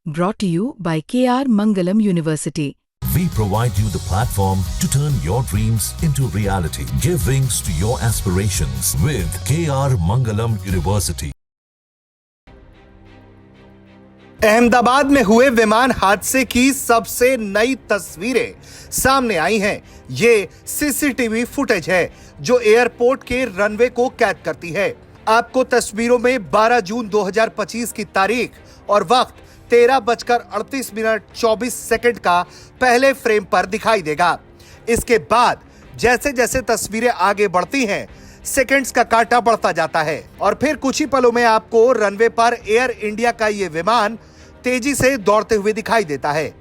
Brought to you by KR Mangalam University. We provide you the platform to turn your dreams into reality. Give wings to your aspirations with KR Mangalam University. Ahmedabad में हुए विमान हादसे की सबसे नई तस्वीरें सामने आई हैं। ये सीसीटीवी फुटेज है जो एयरपोर्ट के रनवे को कैद करती है। आपको तस्वीरों में 12 जून 2025 की तारीख और वक्त 13:38:24 का पहले फ्रेम पर दिखाई देगा। इसके बाद जैसे जैसे तस्वीरें आगे बढ़ती हैं, सेकंड्स का कांटा बढ़ता जाता है और फिर कुछ ही पलों में आपको रनवे पर एयर इंडिया का यह विमान तेजी से दौड़ते हुए दिखाई देता है।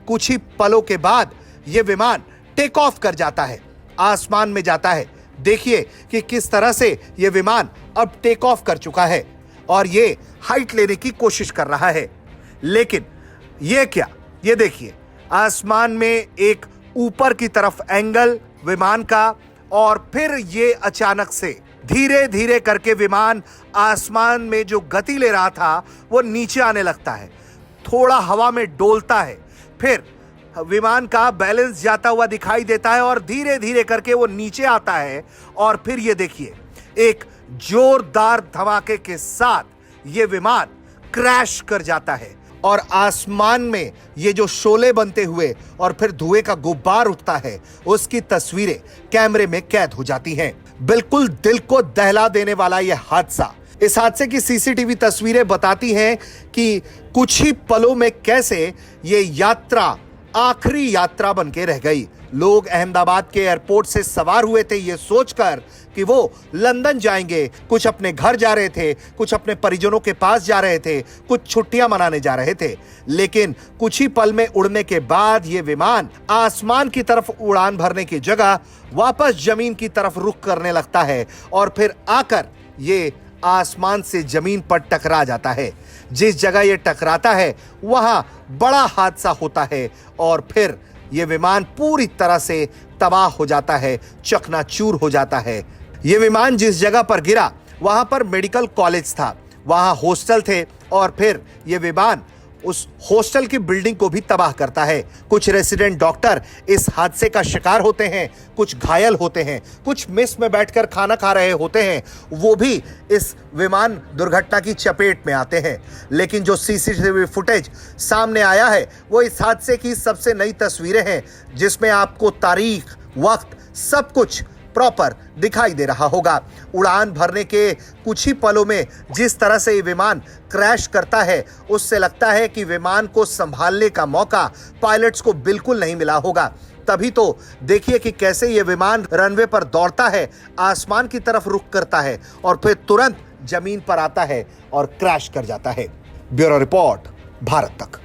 कुछ ही पलों के बाद यह विमान टेक ऑफ कर जाता है, आसमान में जाता है। देखिए कि किस तरह से यह विमान अब टेक ऑफ कर चुका है और यह हाइट लेने की कोशिश कर रहा है। लेकिन यह क्या, यह देखिए आसमान में एक ऊपर की तरफ एंगल विमान का और फिर यह अचानक से धीरे धीरे करके विमान आसमान में जो गति ले रहा था वो नीचे आने लगता है, थोड़ा हवा में डोलता है, फिर विमान का बैलेंस जाता हुआ दिखाई देता है और धीरे धीरे करके वो नीचे आता है और फिर ये देखिए एक जोरदार धमाके के साथ ये विमान क्रैश कर जाता है और आसमान में ये जो शोले बनते हुए और फिर धुएं का गुब्बार उठता है उसकी तस्वीरें कैमरे में कैद हो जाती हैं। बिल्कुल दिल को दहला देने वाला यह हादसा। इस हादसे की सीसीटीवी तस्वीरें बताती हैं कि कुछ ही पलों में कैसे ये यात्रा आखिरी यात्रा बन के रह गई। लोग अहमदाबाद के एयरपोर्ट से सवार हुए थे ये सोचकर कि वो लंदन जाएंगे, कुछ अपने घर जा रहे थे, कुछ अपने परिजनों के पास जा रहे थे, कुछ छुट्टियां मनाने जा रहे थे। लेकिन कुछ ही पल में उड़ने के बाद ये विमान आसमान की तरफ उड़ान भरने की जगह वापस जमीन की तरफ रुख करने लगता है और फिर आकर ये आसमान से जमीन पर टकरा जाता है। जिस जगह ये टकराता है वहां बड़ा हादसा होता है और फिर ये विमान पूरी तरह से तबाह हो जाता है, चकनाचूर हो जाता है। ये विमान जिस जगह पर गिरा वहां पर मेडिकल कॉलेज था, वहां हॉस्टल थे और फिर ये विमान उस हॉस्टल की बिल्डिंग को भी तबाह करता है। कुछ रेसिडेंट डॉक्टर इस हादसे का शिकार होते हैं, कुछ घायल होते हैं, कुछ मेस में बैठकर खाना खा रहे होते हैं, वो भी इस विमान दुर्घटना की चपेट में आते हैं। लेकिन जो सीसीटीवी फुटेज सामने आया है वो इस हादसे की सबसे नई तस्वीरें हैं जिसमें आपको तारीख, वक्त, सब कुछ प्रॉपर दिखाई दे रहा होगा। उड़ान भरने के कुछ ही पलों में जिस तरह से ये विमान क्रैश करता है उससे लगता है कि विमान को संभालने का मौका पायलट्स को बिल्कुल नहीं मिला होगा। तभी तो देखिए कि कैसे ये विमान रनवे पर दौड़ता है, आसमान की तरफ रुख करता है और फिर तुरंत जमीन पर आता है और क्रैश कर जाता है। ब्यूरो रिपोर्ट, भारत तक।